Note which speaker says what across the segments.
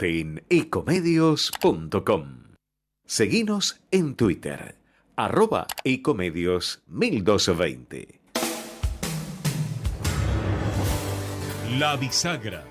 Speaker 1: En ecomedios.com. Seguinos en Twitter, @ecomedios1220.
Speaker 2: La bisagra.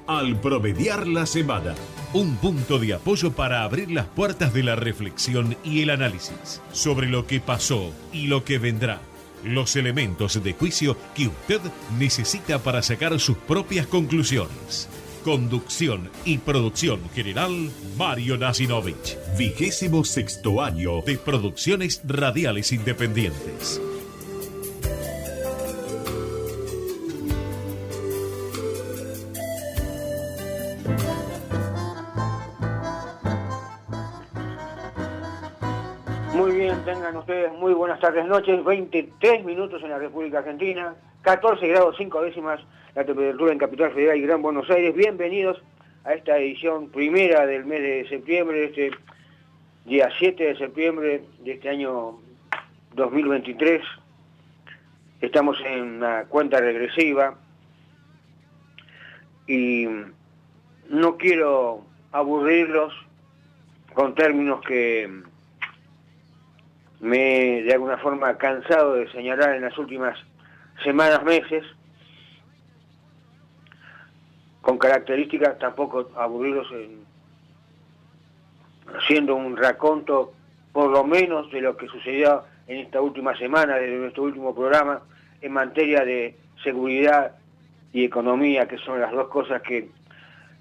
Speaker 2: Al promediar la semana, un punto de apoyo para abrir las puertas de la reflexión y el análisis sobre lo que pasó y lo que vendrá. Los elementos de juicio que usted necesita para sacar sus propias conclusiones. Conducción y producción general, Mario Nasinovich. 26º año de Producciones Radiales Independientes.
Speaker 3: Muy bien, tengan ustedes muy buenas tardes, noches. 23 minutos en la República Argentina, 14 grados 5 décimas la temperatura en Capital Federal y Gran Buenos Aires. Bienvenidos a esta edición primera del mes de septiembre, este día 7 de septiembre de este año 2023. Estamos en una cuenta regresiva y no quiero aburrirlos con términos que me he de alguna forma cansado de señalar en las últimas semanas, meses, con características tampoco aburridos haciendo un raconto por lo menos de lo que sucedió en esta última semana, desde nuestro último programa, en materia de seguridad y economía, que son las dos cosas que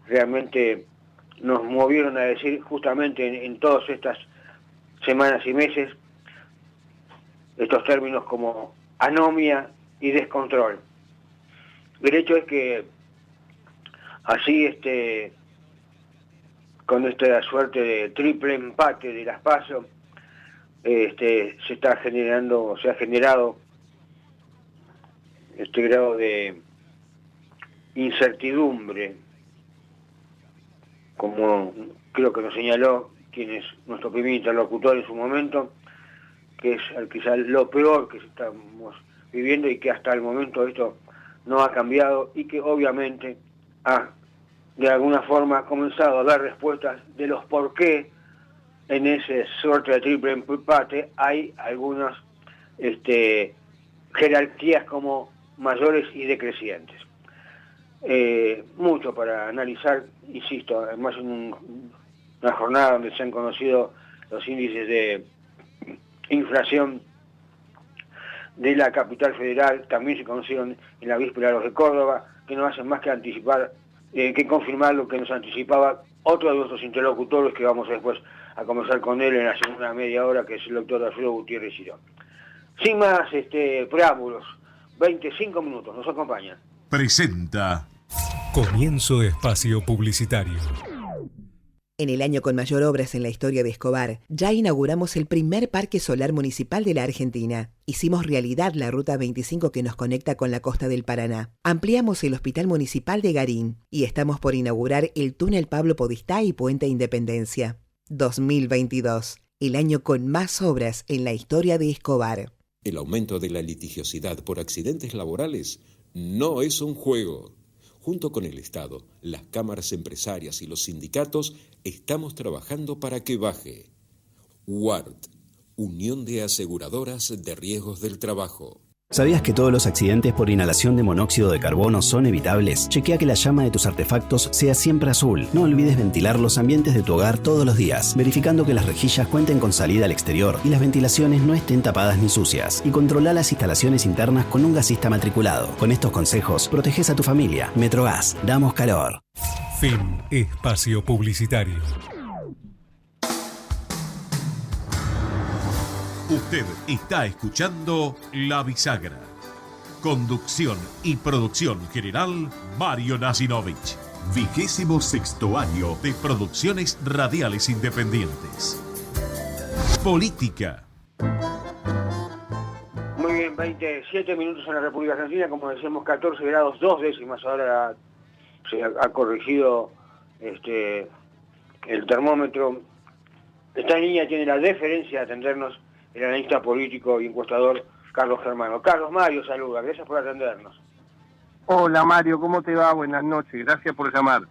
Speaker 3: realmente nos movieron a decir justamente en todas estas semanas y meses estos términos como anomia y descontrol. El hecho es que así con esta suerte de triple empate de las PASO se ha generado este grado de incertidumbre, como creo que nos señaló quien es nuestro primer interlocutor en su momento, que es quizá lo peor que estamos viviendo y que hasta el momento esto no ha cambiado y que obviamente ha de alguna forma ha comenzado a dar respuestas de los por qué en ese suerte de triple empate hay algunas jerarquías como mayores y decrecientes. Mucho para analizar, insisto, además en una jornada donde se han conocido los índices de inflación de la capital federal, también se conocieron en la víspera los de Córdoba, que no hacen más que anticipar, que confirmar lo que nos anticipaba otro de nuestros interlocutores, que vamos después a conversar con él en la segunda media hora, que es el doctor Alfredo Gutiérrez Girón. Sin más preámbulos, 25 minutos, nos acompañan.
Speaker 2: Presenta.
Speaker 4: Comienzo espacio publicitario.
Speaker 5: En el año con mayor obras en la historia de Escobar, ya inauguramos el primer parque solar municipal de la Argentina. Hicimos realidad la Ruta 25 que nos conecta con la costa del Paraná. Ampliamos el Hospital Municipal de Garín y estamos por inaugurar el túnel Pablo Podestá y Puente Independencia. 2022, el año con más obras en la historia de Escobar.
Speaker 6: El aumento de la litigiosidad por accidentes laborales no es un juego. Junto con el Estado, las cámaras empresarias y los sindicatos estamos trabajando para que baje. UART, Unión de Aseguradoras de Riesgos del Trabajo.
Speaker 7: ¿Sabías que todos los accidentes por inhalación de monóxido de carbono son evitables? Chequea que la llama de tus artefactos sea siempre azul. No olvides ventilar los ambientes de tu hogar todos los días, verificando que las rejillas cuenten con salida al exterior y las ventilaciones no estén tapadas ni sucias. Y controla las instalaciones internas con un gasista matriculado. Con estos consejos, proteges a tu familia. Metrogas, damos calor.
Speaker 4: Fin espacio publicitario.
Speaker 2: Usted está escuchando La Bisagra. Conducción y producción general, Mario Nasinovich. 26º año de Producciones Radiales Independientes. Política.
Speaker 3: Muy bien, 27 minutos en la República Argentina, como decíamos, 14 grados 2 décimas. Ahora se ha corregido el termómetro. Esta niña tiene la deferencia de atendernos el analista político y encuestador Carlos Germano. Carlos, Mario, saluda, gracias por atendernos.
Speaker 8: Hola Mario, ¿cómo te va? Buenas noches, gracias por llamar.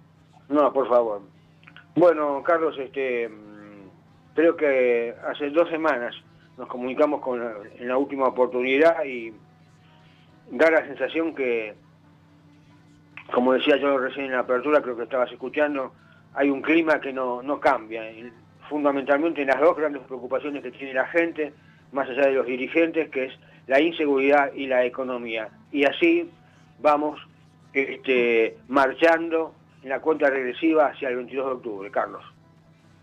Speaker 3: No, por favor. Bueno, Carlos, creo que hace 2 semanas nos comunicamos en la última oportunidad y da la sensación que, como decía yo recién en la apertura, creo que estabas escuchando, hay un clima que no cambia. Fundamentalmente en las dos grandes preocupaciones que tiene la gente, más allá de los dirigentes, que es la inseguridad y la economía. Y así vamos marchando en la cuenta regresiva hacia el 22 de octubre, Carlos.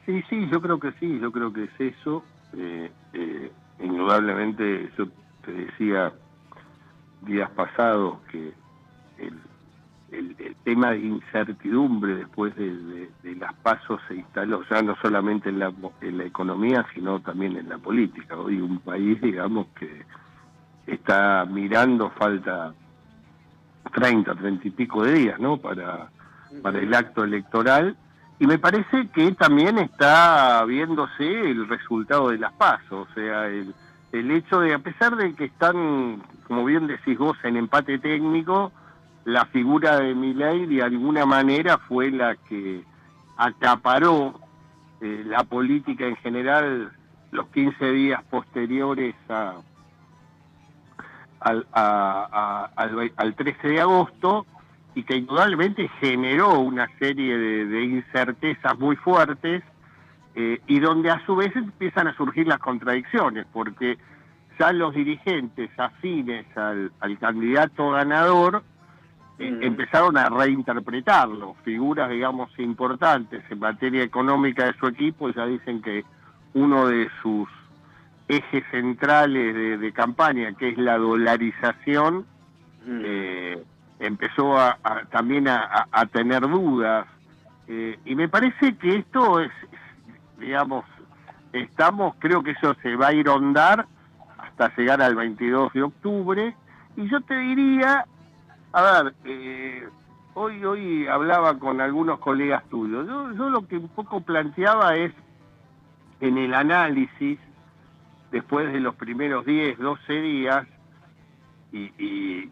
Speaker 8: Sí, yo creo que es eso. Indudablemente, yo te decía días pasados que el tema de incertidumbre después de las PASO se instaló ya no solamente en la economía, sino también en la política. Hoy un país, digamos, que está mirando, falta 30 y pico de días, ¿no?, para el acto electoral, y me parece que también está viéndose el resultado de las PASO, o sea, el hecho de, a pesar de que están, como bien decís vos, en empate técnico, la figura de Milei de alguna manera fue la que acaparó la política en general los 15 días posteriores al 13 de agosto, y que indudablemente generó una serie de incertezas muy fuertes, y donde a su vez empiezan a surgir las contradicciones, porque ya los dirigentes afines al candidato ganador empezaron a reinterpretarlo. Figuras, digamos, importantes en materia económica de su equipo ya dicen que uno de sus ejes centrales de campaña, que es la dolarización, empezó también a tener dudas, y me parece que esto es, digamos, creo que eso se va a ir a ahondar hasta llegar al 22 de octubre, y yo te diría, a ver, hoy hablaba con algunos colegas tuyos, yo lo que un poco planteaba es, en el análisis, después de los primeros 10, 12 días, y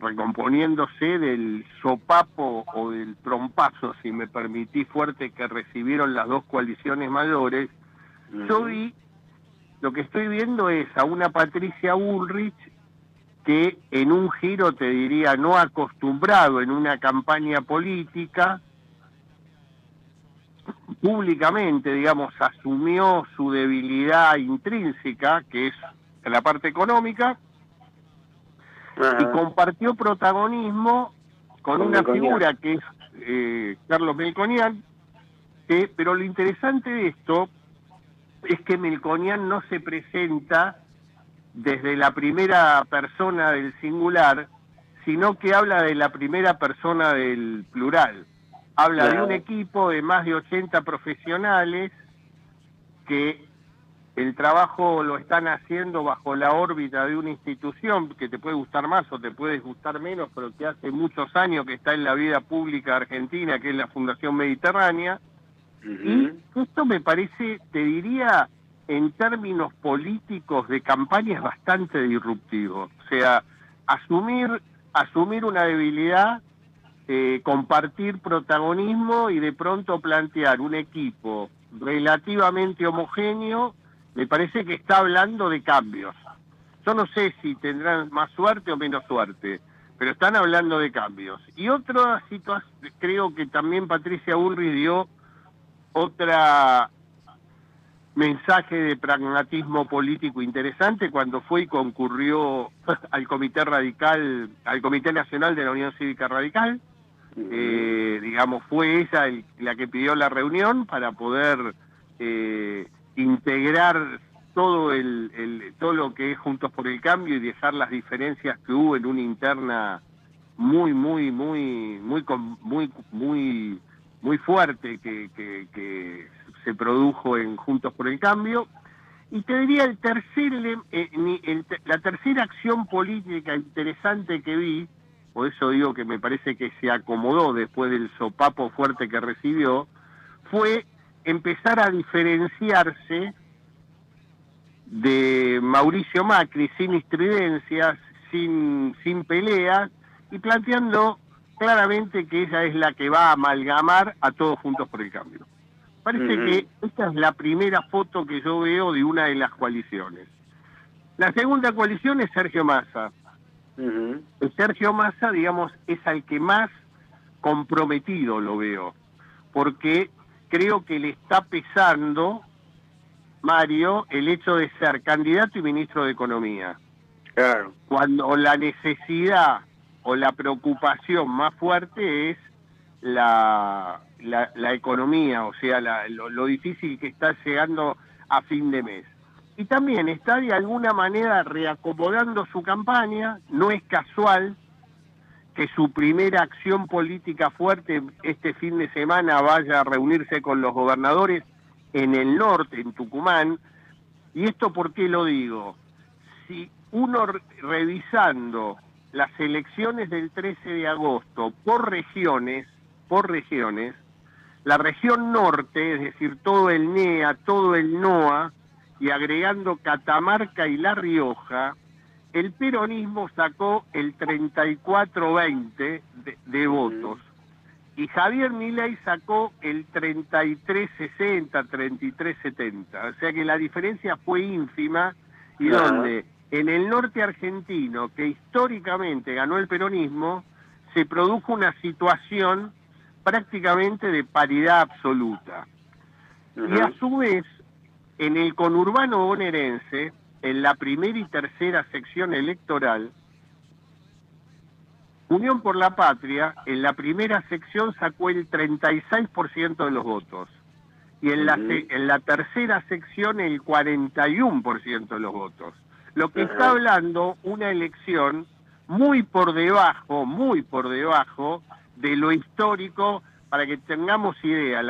Speaker 8: recomponiéndose del sopapo o del trompazo, si me permití, fuerte que recibieron las dos coaliciones mayores, yo lo que estoy viendo es a una Patricia Bullrich que en un giro, te diría, no acostumbrado en una campaña política, públicamente, digamos, asumió su debilidad intrínseca, que es la parte económica, y compartió protagonismo con una figura que es Carlos Melconian, pero lo interesante de esto es que Melconian no se presenta desde la primera persona del singular, sino que habla de la primera persona del plural. Habla de un equipo de más de 80 profesionales que el trabajo lo están haciendo bajo la órbita de una institución que te puede gustar más o te puede gustar menos, pero que hace muchos años que está en la vida pública argentina, que es la Fundación Mediterránea. Y esto me parece, te diría, en términos políticos de campaña es bastante disruptivo. O sea, asumir una debilidad, compartir protagonismo y de pronto plantear un equipo relativamente homogéneo, me parece que está hablando de cambios. Yo no sé si tendrán más suerte o menos suerte, pero están hablando de cambios. Y otra situación, creo que también Patricia Bullrich dio otra mensaje de pragmatismo político interesante cuando fue y concurrió al Comité Radical, al Comité Nacional de la Unión Cívica Radical. Digamos, fue ella la que pidió la reunión para poder integrar todo lo que es Juntos por el Cambio y dejar las diferencias que hubo en una interna muy fuerte que se produjo en Juntos por el Cambio. Y te diría la tercera acción política interesante que vi, por eso digo que me parece que se acomodó después del sopapo fuerte que recibió, fue empezar a diferenciarse de Mauricio Macri sin estridencias, sin peleas, y planteando claramente que ella es la que va a amalgamar a todos Juntos por el Cambio. Parece que esta es la primera foto que yo veo de una de las coaliciones. La segunda coalición es Sergio Massa. Sergio Massa, digamos, es al que más comprometido lo veo, porque creo que le está pesando, Mario, el hecho de ser candidato y ministro de Economía.
Speaker 3: Claro.
Speaker 8: Cuando la necesidad o la preocupación más fuerte es la economía, o sea, lo difícil que está llegando a fin de mes. Y también está de alguna manera reacomodando su campaña. No es casual que su primera acción política fuerte este fin de semana vaya a reunirse con los gobernadores en el norte, en Tucumán. ¿Y esto por qué lo digo? Si uno revisando las elecciones del 13 de agosto por regiones, la región norte, es decir, todo el NEA, todo el NOA, y agregando Catamarca y La Rioja, el peronismo sacó el 34-20 de votos, y Javier Milei sacó el 33-60, 33-70, o sea que la diferencia fue ínfima, y donde en el norte argentino, que históricamente ganó el peronismo, se produjo una situación prácticamente de paridad absoluta. Y a su vez, en el conurbano bonaerense, en la primera y tercera sección electoral, Unión por la Patria, en la primera sección sacó el 36% de los votos, y en la tercera sección el 41% de los votos. Lo que está hablando una elección muy por debajo de lo histórico, para que tengamos idea.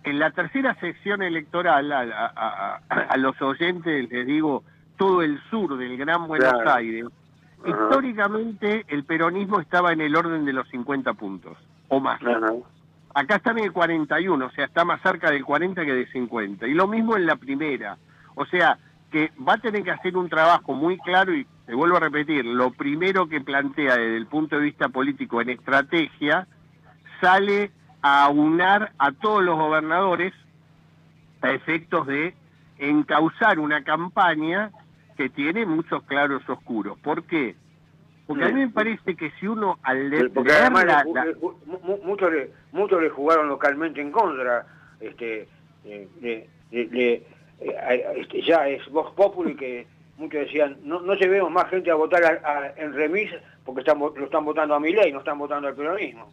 Speaker 8: En la tercera sección electoral, a los oyentes les digo, todo el sur del Gran Buenos Aires, históricamente el peronismo estaba en el orden de los 50 puntos, o más. Acá está en el 41, o sea, está más cerca del 40 que del 50. Y lo mismo en la primera. O sea, que va a tener que hacer un trabajo muy claro, y te vuelvo a repetir, lo primero que plantea desde el punto de vista político en estrategia, sale a aunar a todos los gobernadores a efectos de encauzar una campaña que tiene muchos claros oscuros. ¿Por qué? Porque a mí me parece que si uno al leer
Speaker 3: muchos le jugaron localmente en contra, ya es Vox Populi, que muchos decían, no llevemos más gente a votar en remis porque lo están votando a Milei, no están votando al peronismo.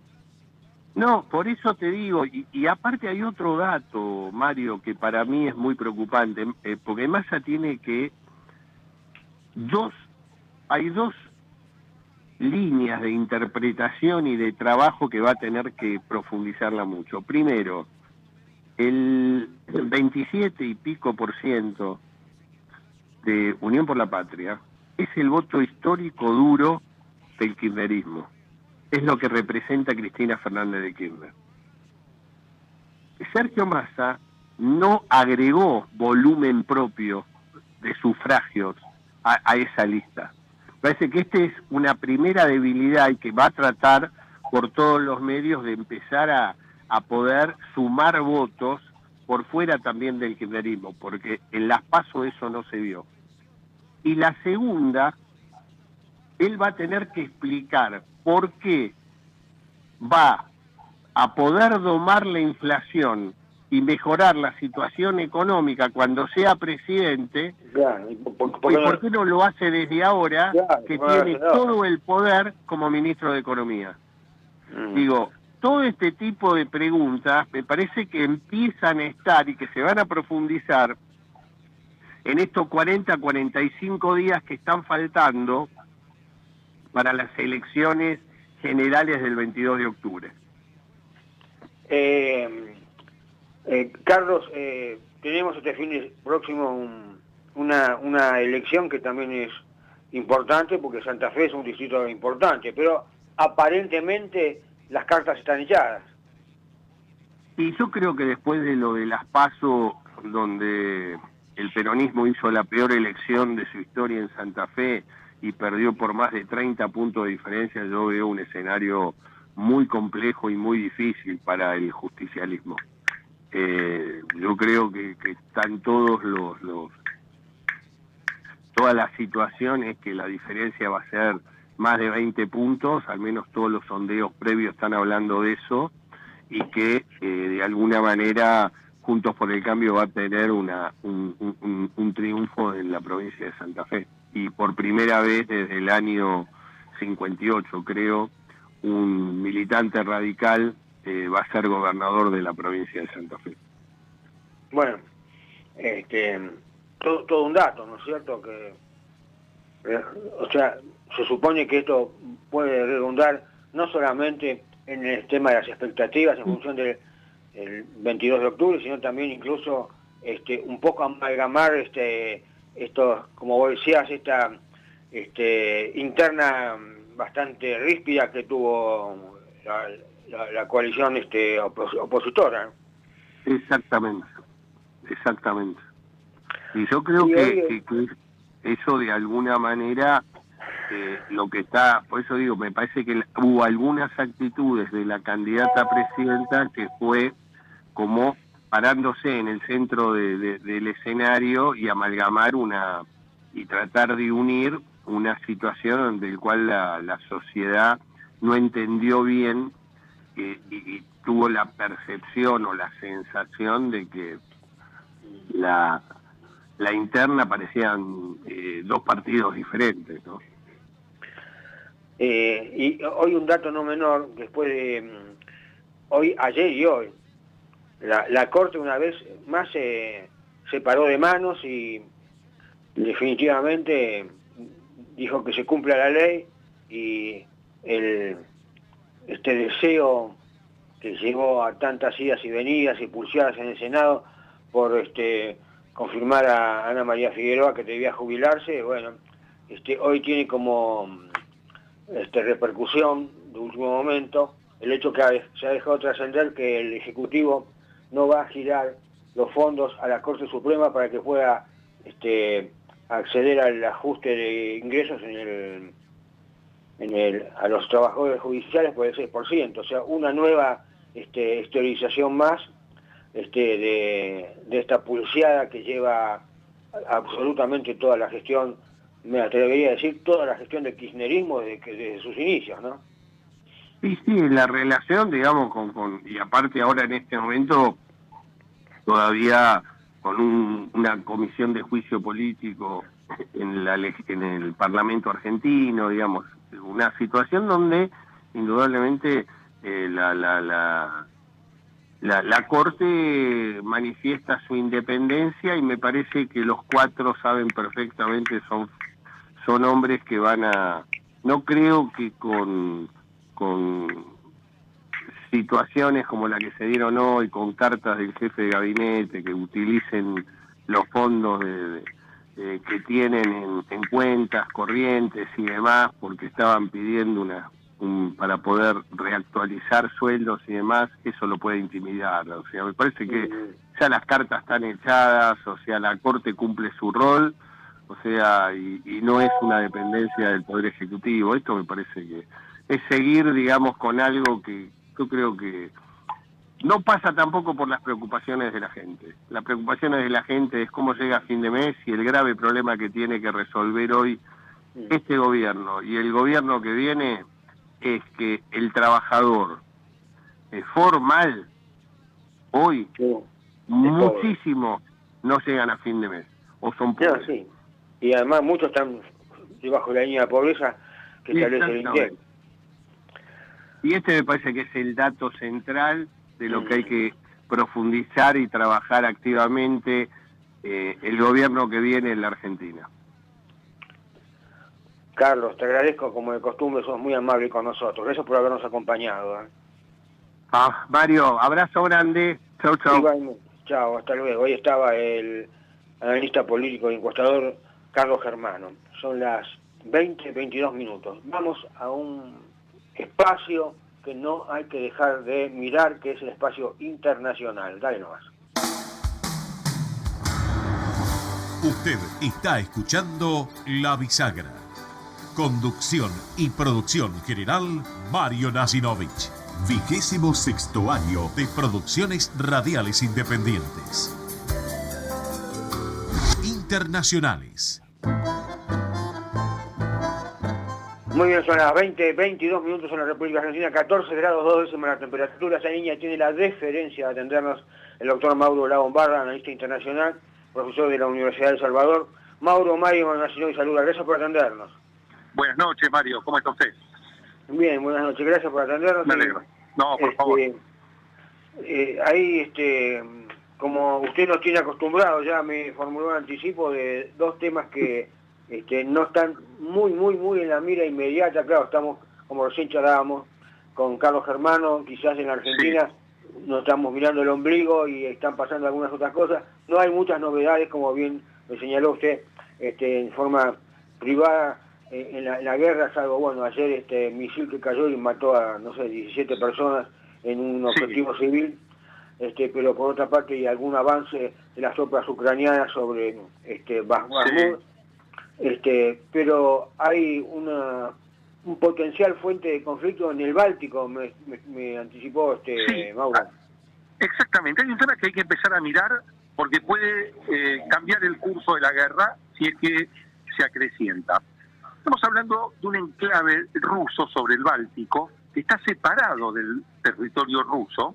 Speaker 8: No, por eso te digo, y aparte hay otro dato, Mario, que para mí es muy preocupante, porque Massa tiene que hay dos líneas de interpretación y de trabajo que va a tener que profundizarla mucho. Primero, el 27 y pico % de Unión por la Patria es el voto histórico duro del kirchnerismo. Es lo que representa Cristina Fernández de Kirchner. Sergio Massa no agregó volumen propio de sufragios a esa lista. Parece que esta es una primera debilidad y que va a tratar por todos los medios de empezar a poder sumar votos por fuera también del kirchnerismo, porque en las PASO eso no se vio. Y la segunda, él va a tener que explicar por qué va a poder domar la inflación y mejorar la situación económica cuando sea presidente,
Speaker 3: claro,
Speaker 8: ¿y por qué no lo hace desde ahora, que tiene todo el poder como ministro de Economía? Digo, todo este tipo de preguntas me parece que empiezan a estar y que se van a profundizar en estos 40, 45 días que están faltando para las elecciones generales del 22 de octubre.
Speaker 3: Carlos, tenemos este fin próximo una elección que también es importante, porque Santa Fe es un distrito importante, pero aparentemente las cartas están echadas.
Speaker 8: Y yo creo que después de lo de las PASO, donde el peronismo hizo la peor elección de su historia en Santa Fe y perdió por más de 30 puntos de diferencia, yo veo un escenario muy complejo y muy difícil para el justicialismo. Yo creo que están todas las situaciones que la diferencia va a ser más de 20 puntos, al menos todos los sondeos previos están hablando de eso, y que de alguna manera Juntos por el Cambio va a tener un triunfo en la provincia de Santa Fe. Y por primera vez desde el año 58, creo, un militante radical va a ser gobernador de la provincia de Santa Fe.
Speaker 3: Bueno, todo un dato, ¿no es cierto? O sea, se supone que esto puede redundar no solamente en el tema de las expectativas en función del 22 de octubre, sino también incluso un poco amalgamar esto, como vos decías, esta interna bastante ríspida que tuvo la coalición opositora.
Speaker 8: Exactamente. Y yo creo que eso de alguna manera, lo que está, por eso digo, me parece que hubo algunas actitudes de la candidata a presidenta que fue como parándose en el centro del escenario y amalgamar y tratar de unir una situación del cual la sociedad no entendió bien y tuvo la percepción o la sensación de que la interna parecían dos partidos diferentes, ¿no?
Speaker 3: Y hoy un dato no menor, después de ayer y hoy, la Corte una vez más se paró de manos y definitivamente dijo que se cumpla la ley, y este deseo que llegó a tantas idas y venidas y pulseadas en el Senado por confirmar a Ana María Figueroa que debía jubilarse, bueno, hoy tiene como repercusión de último momento el hecho que se ha dejado trascender que el Ejecutivo no va a girar los fondos a la Corte Suprema para que pueda acceder al ajuste de ingresos a los trabajadores judiciales por el 6%, o sea, una nueva esterilización más de esta pulseada que lleva absolutamente toda la gestión, me atrevería a decir, toda la gestión del kirchnerismo desde sus inicios, ¿no?
Speaker 8: Sí, la relación, digamos, y aparte ahora en este momento, todavía con una comisión de juicio político en el Parlamento argentino, digamos, una situación donde indudablemente la Corte manifiesta su independencia, y me parece que los cuatro saben perfectamente, son hombres que van a, no creo que con situaciones como la que se dieron hoy, con cartas del jefe de gabinete que utilicen los fondos que tienen en cuentas corrientes y demás, porque estaban pidiendo para poder reactualizar sueldos y demás, eso lo puede intimidar. O sea, me parece que ya las cartas están echadas, o sea, la Corte cumple su rol, o sea, y no es una dependencia del Poder Ejecutivo. Esto me parece que es seguir, digamos, con algo que yo creo que no pasa tampoco por las preocupaciones de la gente. Las preocupaciones de la gente es cómo llega a fin de mes, y el grave problema que tiene que resolver hoy este gobierno y el gobierno que viene es que el trabajador formal hoy muchísimos no llegan a fin de mes o son pobres.
Speaker 3: Sí. Y además muchos están debajo de la línea de pobreza que establece el INDEC.
Speaker 8: Y me parece que es el dato central de lo que hay que profundizar y trabajar activamente el gobierno que viene en la Argentina.
Speaker 3: Carlos, te agradezco, como de costumbre, sos muy amable con nosotros. Gracias por habernos acompañado.
Speaker 8: Mario, abrazo grande. Chau.
Speaker 3: Chao, hasta luego. Hoy estaba el analista político y encuestador Carlos Germano. Son las 20:22 minutos. Vamos a un espacio que no hay que dejar de mirar, que es el espacio internacional. Dale nomás.
Speaker 2: Usted está escuchando La Bisagra. Conducción y producción general, Mario Nasinovich. 26º año de Producciones Radiales Independientes. Internacionales.
Speaker 3: Muy bien, son las 20:22 minutos en la República Argentina, 14 grados 2 décimas la temperatura. Esa niña tiene la deferencia de atendernos el doctor Mauro Lagombarra, analista internacional, profesor de la Universidad de El Salvador. Mauro, Mario Nasinovich saluda, gracias por atendernos.
Speaker 8: Buenas noches, Mario, ¿cómo está usted?
Speaker 3: Bien, buenas noches, gracias por atendernos.
Speaker 8: Me alegro. No, por favor.
Speaker 3: Ahí, como usted nos tiene acostumbrados, ya me formuló un anticipo de dos temas que no están muy en la mira inmediata. Claro, estamos, como recién charlábamos con Carlos Germano, quizás en Argentina nos estamos mirando el ombligo y están pasando algunas otras cosas. No hay muchas novedades, como bien me señaló usted, en forma privada en la guerra, salvo, bueno, ayer misil que cayó y mató a, 17 personas en un objetivo civil, pero por otra parte hay algún avance de las tropas ucranianas sobre Bakhmut. Pero hay un potencial fuente de conflicto en el Báltico, me anticipó Mauro.
Speaker 8: Exactamente, hay un tema que hay que empezar a mirar porque puede cambiar el curso de la guerra si es que se acrecienta. Estamos hablando de un enclave ruso sobre el Báltico que está separado del territorio ruso,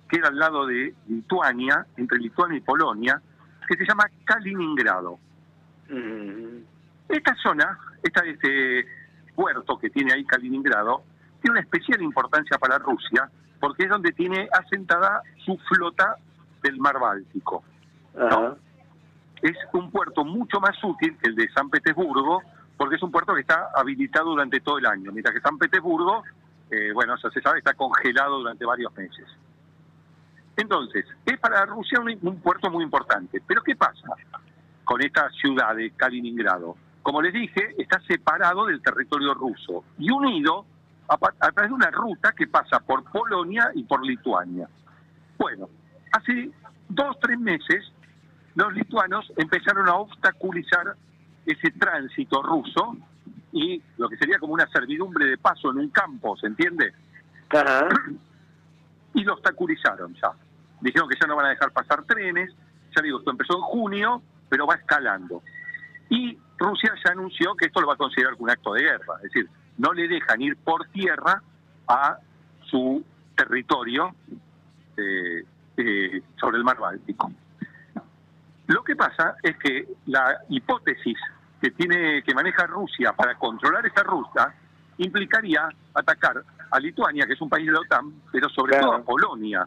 Speaker 8: que era al lado de Lituania, entre Lituania y Polonia, que se llama Kaliningrado. Esta zona, este puerto que tiene ahí Kaliningrado, tiene una especial importancia para Rusia, porque es donde tiene asentada su flota del mar Báltico, ¿no? Es un puerto mucho más útil que el de San Petersburgo, porque es un puerto que está habilitado durante todo el año, mientras que San Petersburgo, ya se sabe, está congelado durante varios meses. Entonces, es para Rusia un puerto muy importante. Pero ¿qué pasa con esta ciudad de Kaliningrado? Como les dije, está separado del territorio ruso y unido a través de una ruta que pasa por Polonia y por Lituania. Bueno, hace 2-3 meses los lituanos empezaron a obstaculizar ese tránsito ruso y lo que sería como una servidumbre de paso en un campo, ¿se entiende?
Speaker 3: Ajá.
Speaker 8: Y lo obstaculizaron ya. Dijeron que ya no van a dejar pasar trenes. Ya digo, esto empezó en junio, pero va escalando. Y Rusia ya anunció que esto lo va a considerar como un acto de guerra. Es decir, no le dejan ir por tierra a su territorio sobre el mar Báltico. Lo que pasa es que la hipótesis que maneja Rusia para controlar esa ruta implicaría atacar a Lituania, que es un país de la OTAN, pero sobre todo a Polonia,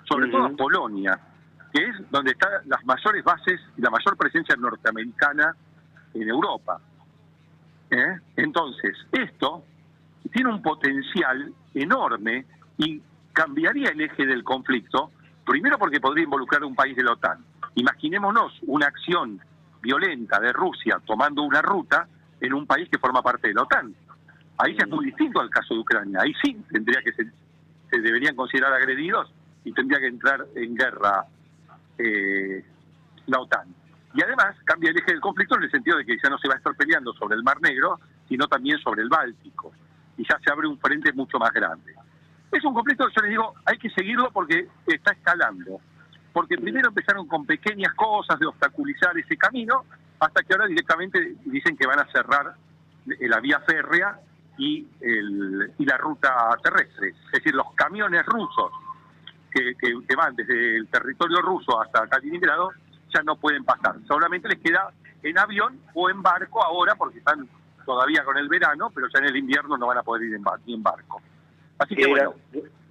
Speaker 8: todo a Polonia, que es donde están las mayores bases y la mayor presencia norteamericana en Europa. Entonces, esto tiene un potencial enorme y cambiaría el eje del conflicto, primero porque podría involucrar a un país de la OTAN. Imaginémonos una acción violenta de Rusia tomando una ruta en un país que forma parte de la OTAN. Ahí ya es muy distinto al caso de Ucrania. Ahí sí tendría que se deberían considerar agredidos y tendría que entrar en guerra la OTAN. Y además cambia el eje del conflicto en el sentido de que ya no se va a estar peleando sobre el Mar Negro, sino también sobre el Báltico. Y ya se abre un frente mucho más grande. Es un conflicto que yo les digo, hay que seguirlo porque está escalando. Porque primero empezaron con pequeñas cosas de obstaculizar ese camino, hasta que ahora directamente dicen que van a cerrar la vía férrea y la ruta terrestre. Es decir, los camiones rusos que van desde el territorio ruso hasta Kaliningrado ya no pueden pasar. Solamente les queda en avión o en barco ahora, porque están todavía con el verano, pero ya en el invierno no van a poder ir ni en barco. Así que bueno.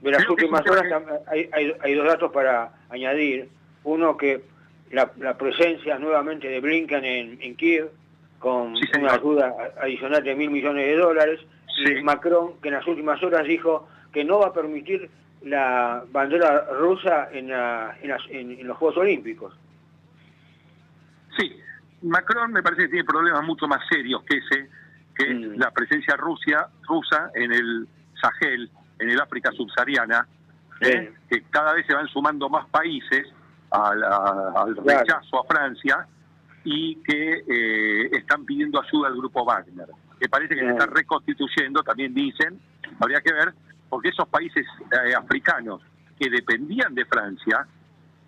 Speaker 3: De las últimas horas hay dos datos para añadir. Uno, que la presencia nuevamente de Blinken en Kiev, con una ayuda adicional de $1.000 millones, y Macron, que en las últimas horas dijo que no va a permitir la bandera rusa en los Juegos Olímpicos.
Speaker 8: Sí, Macron me parece que tiene problemas mucho más serios que ese, que es la presencia rusa en el Sahel, en el África subsahariana, que cada vez se van sumando más países al rechazo a Francia y que están pidiendo ayuda al grupo Wagner.
Speaker 9: que parece que se está reconstituyendo, también dicen, habría que ver, porque esos países africanos que dependían de Francia,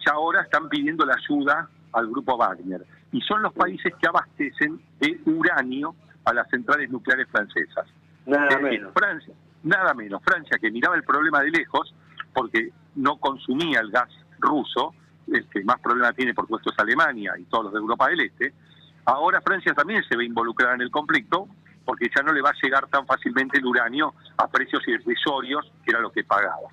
Speaker 9: ya ahora están pidiendo la ayuda al grupo Wagner, y son los países que abastecen de uranio a las centrales nucleares francesas.
Speaker 3: Nada menos.
Speaker 9: Francia, que miraba el problema de lejos, porque no consumía el gas ruso, el que más problema tiene por supuesto es Alemania y todos los de Europa del Este, ahora Francia también se ve involucrada en el conflicto, porque ya no le va a llegar tan fácilmente el uranio a precios irrisorios, que era lo que pagaba.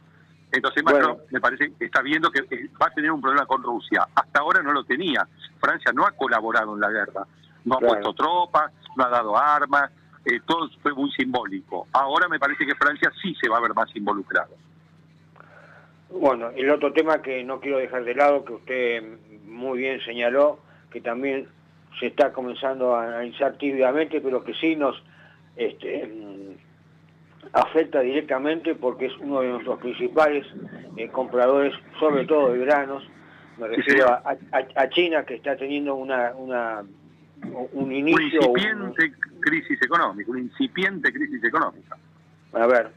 Speaker 9: Entonces Macron, me parece que está viendo que va a tener un problema con Rusia. Hasta ahora no lo tenía. Francia no ha colaborado en la guerra, no ha puesto tropas, no ha dado armas, todo fue muy simbólico. Ahora me parece que Francia sí se va a ver más involucrado.
Speaker 3: Bueno, el otro tema que no quiero dejar de lado, que usted muy bien señaló, que también se está comenzando a analizar tibiamente, pero que sí nos afecta directamente porque es uno de nuestros principales compradores, sobre todo de granos. Me refiero a China, que está teniendo un inicio...
Speaker 9: Una incipiente crisis económica.
Speaker 3: A ver.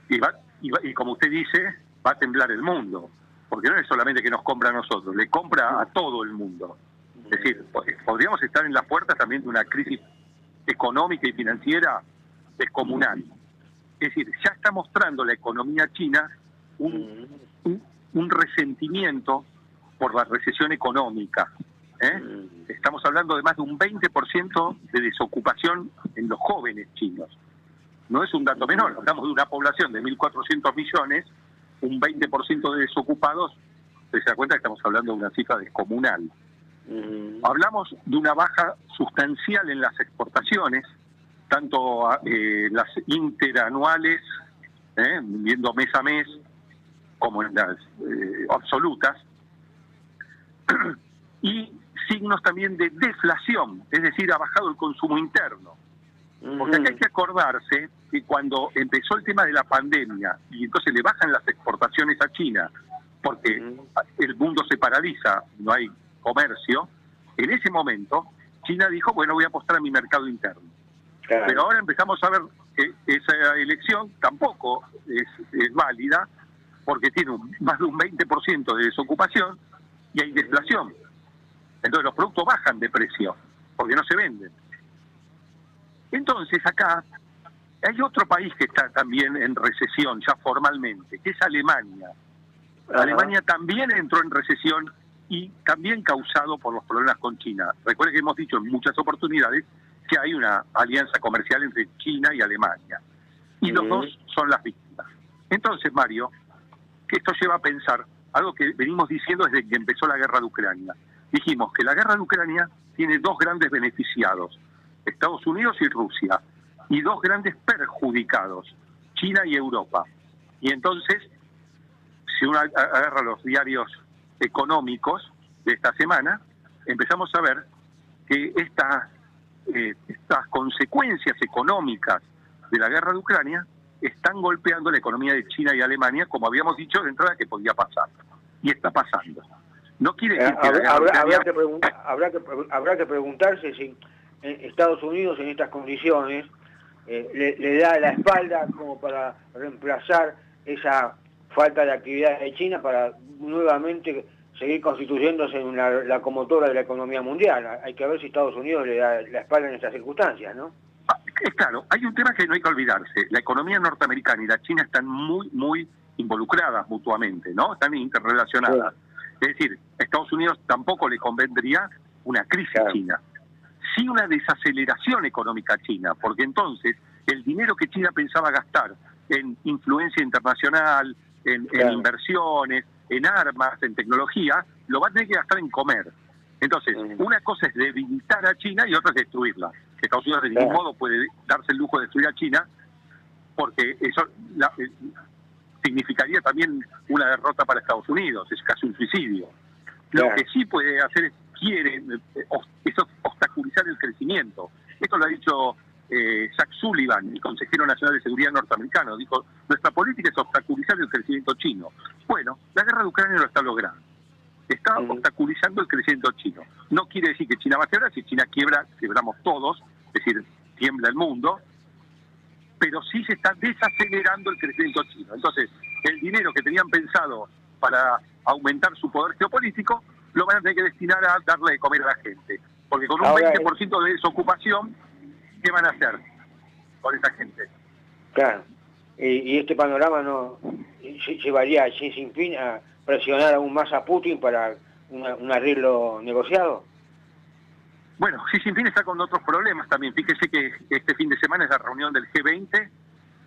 Speaker 9: Y como usted dice, va a temblar el mundo, porque no es solamente que nos compra a nosotros, le compra a todo el mundo. Es decir, podríamos estar en las puertas también de una crisis económica y financiera descomunal. Es decir, ya está mostrando la economía china un resentimiento por la recesión económica. Estamos hablando de más de un 20% de desocupación en los jóvenes chinos. No es un dato menor, hablamos de una población de 1.400 millones, un 20% de desocupados, se da cuenta que estamos hablando de una cifra descomunal. Hablamos de una baja sustancial en las exportaciones, tanto las interanuales, viendo mes a mes, como en las absolutas, y signos también de deflación, es decir, ha bajado el consumo interno. Porque acá hay que acordarse que cuando empezó el tema de la pandemia y entonces le bajan las exportaciones a China, porque el mundo se paraliza, no hay comercio, en ese momento China dijo, bueno, voy a apostar a mi mercado interno. Claro. Pero ahora empezamos a ver que esa elección tampoco es válida, porque tiene más de un 20% de desocupación y hay deflación. Entonces los productos bajan de precio, porque no se venden. Entonces acá hay otro país que está también en recesión, ya formalmente, que es Alemania. Alemania también entró en recesión y también causado por los problemas con China. Recuerde que hemos dicho en muchas oportunidades que hay una alianza comercial entre China y Alemania. Y los dos son las víctimas. Entonces, Mario, que esto lleva a pensar algo que venimos diciendo desde que empezó la guerra de Ucrania. Dijimos que la guerra de Ucrania tiene dos grandes beneficiados, Estados Unidos y Rusia, y dos grandes perjudicados, China y Europa. Y entonces, si uno agarra los diarios económicos de esta semana, empezamos a ver que estas consecuencias económicas de la guerra de Ucrania están golpeando la economía de China y Alemania, como habíamos dicho de entrada que podía pasar. Y está pasando. No quiere decir que
Speaker 3: habrá que preguntarse si Estados Unidos en estas condiciones le da la espalda como para reemplazar esa falta de actividad de China para nuevamente seguir constituyéndose en la locomotora de la economía mundial. Hay que ver si Estados Unidos le da la espalda en estas circunstancias, ¿no?
Speaker 9: Es claro, hay un tema que no hay que olvidarse. La economía norteamericana y la China están muy, muy involucradas mutuamente, ¿no? Están interrelacionadas. Es decir, a Estados Unidos tampoco le convendría una crisis china, sí una desaceleración económica china, porque entonces el dinero que China pensaba gastar en influencia internacional, en inversiones, en armas, en tecnología, lo va a tener que gastar en comer. Entonces, una cosa es debilitar a China y otra es destruirla. Estados Unidos de ningún modo puede darse el lujo de destruir a China, porque eso significaría también una derrota para Estados Unidos, es casi un suicidio. Lo que sí puede hacer es, es obstaculizar el crecimiento. Esto lo ha dicho Jack Sullivan, el consejero nacional de seguridad norteamericano. Dijo, nuestra política es obstaculizar el crecimiento chino. Bueno, la guerra de Ucrania lo está logrando. Está obstaculizando el crecimiento chino. No quiere decir que China va a quebrar. Si China quiebra, quebramos todos, es decir, tiembla el mundo. pero sí se está desacelerando el crecimiento chino. Entonces, el dinero que tenían pensado para aumentar su poder geopolítico, lo van a tener que destinar a darle de comer a la gente. Porque con un 20% de desocupación, ¿qué van a hacer con esa gente?
Speaker 3: Claro. Y este panorama no llevaría a Xi Jinping a presionar aún más a Putin para un arreglo negociado.
Speaker 9: Bueno, Xi Jinping está con otros problemas también. Fíjese que este fin de semana es la reunión del G20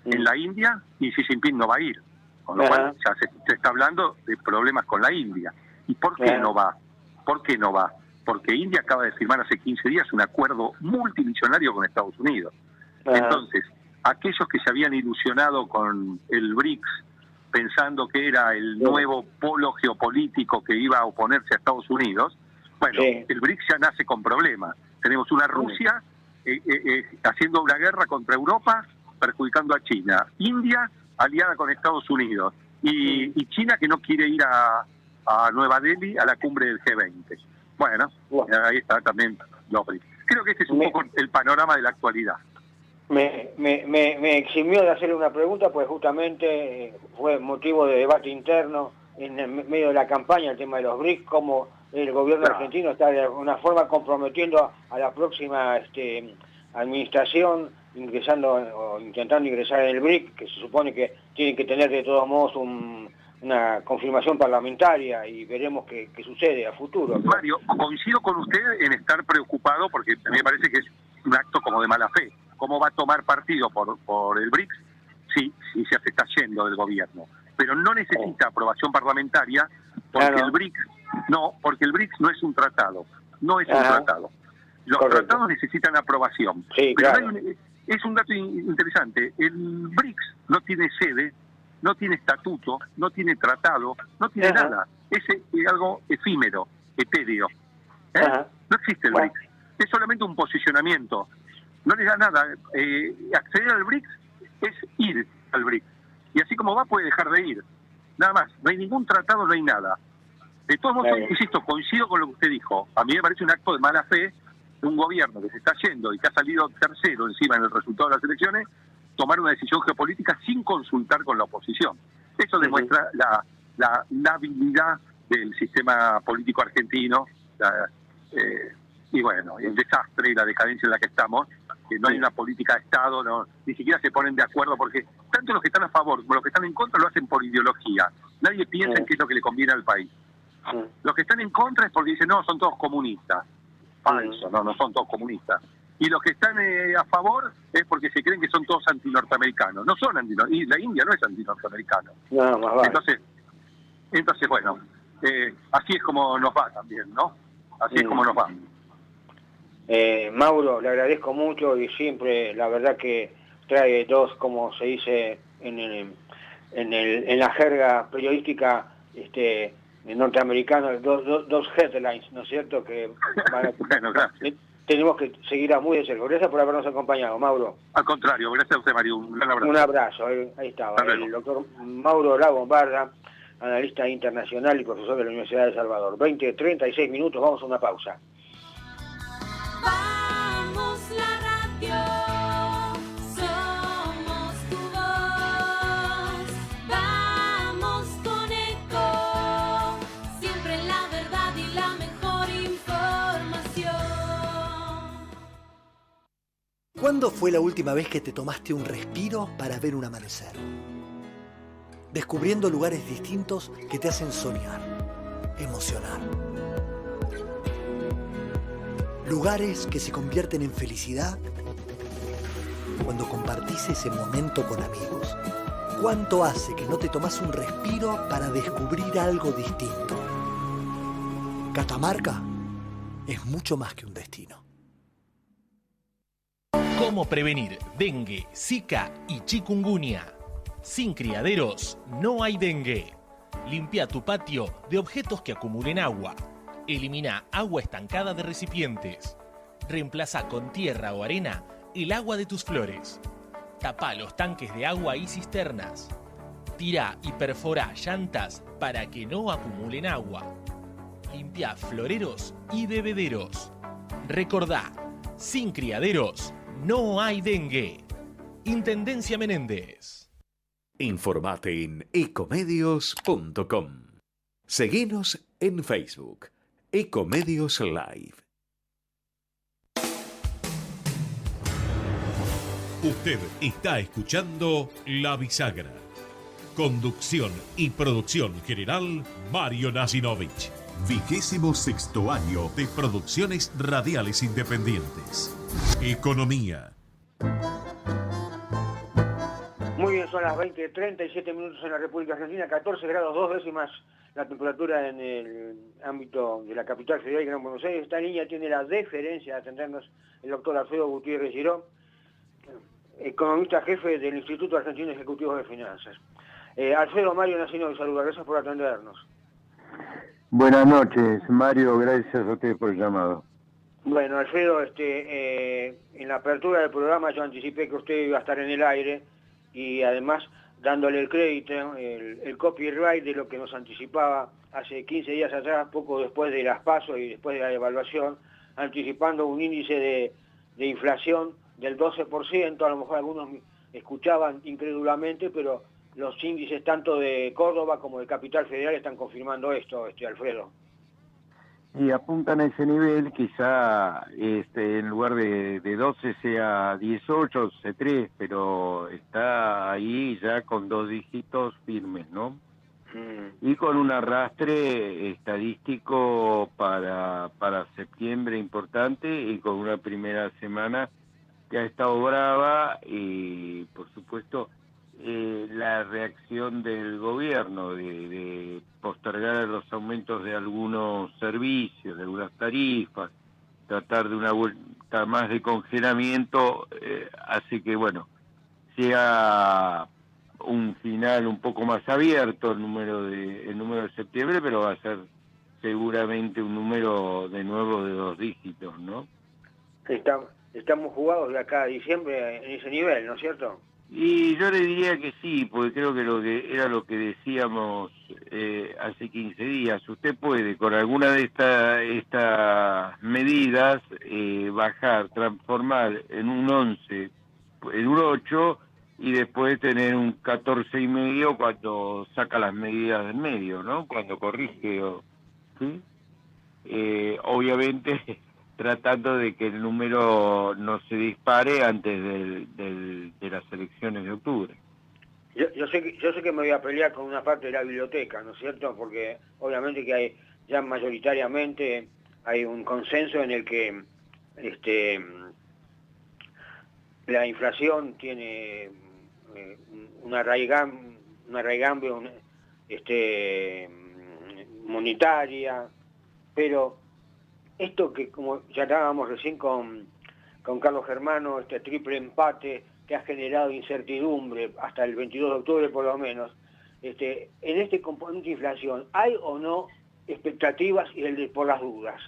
Speaker 9: en la India y Xi Jinping no va a ir. Con lo cual ya se está hablando de problemas con la India. ¿Y por qué no va? ¿Por qué no va? Porque India acaba de firmar hace 15 días un acuerdo multimillonario con Estados Unidos. Entonces, aquellos que se habían ilusionado con el BRICS, pensando que era el nuevo polo geopolítico que iba a oponerse a Estados Unidos, bueno, el BRICS ya nace con problemas. Tenemos una Rusia haciendo una guerra contra Europa, perjudicando a China. India aliada con Estados Unidos. Y China que no quiere ir a Nueva Delhi a la cumbre del G20. Bueno, ahí está también los BRICS. Creo que este es un poco el panorama de la actualidad.
Speaker 3: Me eximió de hacerle una pregunta, pues justamente fue motivo de debate interno en el medio de la campaña el tema de los BRICS, como el gobierno argentino está de alguna forma comprometiendo a la próxima administración ingresando o intentando ingresar en el BRIC, que se supone que tienen que tener de todos modos una confirmación parlamentaria y veremos qué sucede a futuro.
Speaker 9: Mario, coincido con usted en estar preocupado porque a mí me parece que es un acto como de mala fe. ¿Cómo va a tomar partido por el BRICS si se está yendo del gobierno? Pero no necesita aprobación parlamentaria porque el BRICS no es un tratado. No es un tratado. Los tratados necesitan aprobación. Sí, pero es un dato interesante. El BRICS no tiene sede, no tiene estatuto, no tiene tratado, no tiene nada. Es algo efímero, etéreo. No existe el BRICS. Es solamente un posicionamiento. No les da nada. Acceder al BRICS es ir al BRICS. Y así como va, puede dejar de ir. Nada más. No hay ningún tratado, no hay nada. De todos modos, insisto, coincido con lo que usted dijo. A mí me parece un acto de mala fe de un gobierno que se está yendo y que ha salido tercero encima en el resultado de las elecciones, tomar una decisión geopolítica sin consultar con la oposición. Eso demuestra la habilidad del sistema político argentino y bueno, el desastre y la decadencia en la que estamos, que no hay una política de Estado, ni siquiera se ponen de acuerdo, porque tanto los que están a favor como los que están en contra lo hacen por ideología. Nadie piensa en qué es lo que le conviene al país. Los que están en contra es porque dicen, no, son todos comunistas. Falso, no son todos comunistas. Y los que están a favor es porque se creen que son todos antinorteamericanos. No son antinorteamericanos, y la India no es antinorteamericano. No, más vale. Entonces bueno, así es como nos va también, ¿no? Así es como nos va.
Speaker 3: Mauro, le agradezco mucho y siempre, la verdad que trae dos, como se dice en la jerga periodística norteamericana, dos headlines, ¿no es cierto? Que
Speaker 9: bueno, gracias.
Speaker 3: Tenemos que seguir muy de cerca. Gracias por habernos acompañado, Mauro.
Speaker 9: Al contrario, gracias a usted, Mario. Un gran abrazo.
Speaker 3: Un abrazo. Ahí estaba, el doctor Mauro Lagombarda, analista internacional y profesor de la Universidad de El Salvador. 20:36 minutos, vamos a una pausa.
Speaker 10: Vamos la radio, somos tu voz. Vamos con Eco, siempre la verdad y la mejor información.
Speaker 11: ¿Cuándo fue la última vez que te tomaste un respiro para ver un amanecer? Descubriendo lugares distintos que te hacen soñar, emocionar. Lugares que se convierten en felicidad cuando compartís ese momento con amigos. ¿Cuánto hace que no te tomás un respiro para descubrir algo distinto? Catamarca es mucho más que un destino.
Speaker 12: ¿Cómo prevenir dengue, zika y chikungunya? Sin criaderos no hay dengue. Limpia tu patio de objetos que acumulen agua. Elimina agua estancada de recipientes. Reemplaza con tierra o arena el agua de tus flores. Tapa los tanques de agua y cisternas. Tira y perfora llantas para que no acumulen agua. Limpia floreros y bebederos. Recordá, sin criaderos no hay dengue. Intendencia Menéndez.
Speaker 1: Informate en ecomedios.com. Seguinos en Facebook, Ecomedios Live.
Speaker 2: Usted está escuchando La Bisagra. Conducción y producción general, Mario Nasinovich. 26º año de Producciones Radiales Independientes. Economía.
Speaker 3: Muy bien, son las 20:37 minutos en la República Argentina, 14 grados 2 décimas la temperatura en el ámbito de la capital federal y Gran Buenos Aires. Esta línea tiene la deferencia de atendernos el doctor Alfredo Gutiérrez Girón, economista jefe del Instituto Argentino Ejecutivo de Finanzas. Alfredo, Mario Nacino, saluda, gracias por atendernos.
Speaker 13: Buenas noches, Mario, gracias a usted por el llamado.
Speaker 3: Bueno, Alfredo, en la apertura del programa yo anticipé que usted iba a estar en el aire y además dándole el crédito, el copyright de lo que nos anticipaba hace 15 días atrás, poco después de las PASO y después de la devaluación, anticipando un índice de inflación del 12%, a lo mejor algunos escuchaban incrédulamente, pero los índices tanto de Córdoba como de Capital Federal están confirmando esto, Alfredo.
Speaker 13: Y apuntan a ese nivel, quizá en lugar de 12 sea 18, 3, pero está ahí ya con 2 dígitos firmes, ¿no? Y con un arrastre estadístico para septiembre importante y con una primera semana que ha estado brava y, por supuesto, la reacción del gobierno de postergar los aumentos de algunos servicios, de algunas tarifas, tratar de una vuelta más de congelamiento, hace que, bueno, sea un final un poco más abierto el número de septiembre, pero va a ser seguramente un número de nuevo de 2 dígitos, ¿no?
Speaker 3: Estamos jugados de acá a diciembre en ese nivel, ¿no es cierto?
Speaker 13: Y yo le diría que sí, porque creo que era lo que decíamos hace 15 días. Usted puede, con alguna de estas medidas, bajar, transformar en un 11, en un 8, y después tener un 14,5 cuando saca las medidas del medio, ¿no? Cuando corrige, ¿sí? Obviamente tratando de que el número no se dispare antes de las elecciones de octubre.
Speaker 3: Yo sé que me voy a pelear con una parte de la biblioteca, ¿no es cierto? Porque obviamente que hay ya mayoritariamente hay un consenso en el que la inflación tiene una arraigambre monetaria, pero esto que, como ya hablábamos recién con Carlos Germano, este triple empate que ha generado incertidumbre hasta el 22 de octubre por lo menos, en este componente de inflación, ¿hay o no expectativas y por las dudas?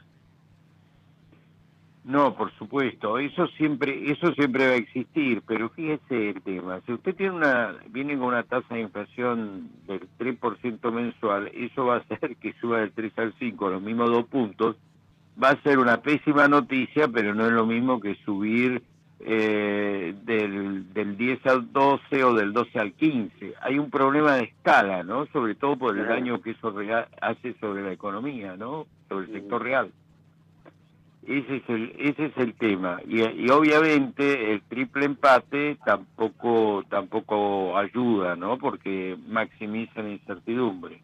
Speaker 13: No, por supuesto, eso siempre va a existir, pero fíjese el tema, si usted viene con una tasa de inflación del 3% mensual, eso va a hacer que suba del 3 al 5, los mismos 2 puntos, va a ser una pésima noticia, pero no es lo mismo que subir del 10 al 12 o del 12 al 15. Hay un problema de escala, ¿no? Sobre todo por el daño que eso hace sobre la economía, ¿no? Sobre el sector real. Ese es el tema. Y obviamente el triple empate tampoco ayuda, ¿no? Porque maximiza la incertidumbre.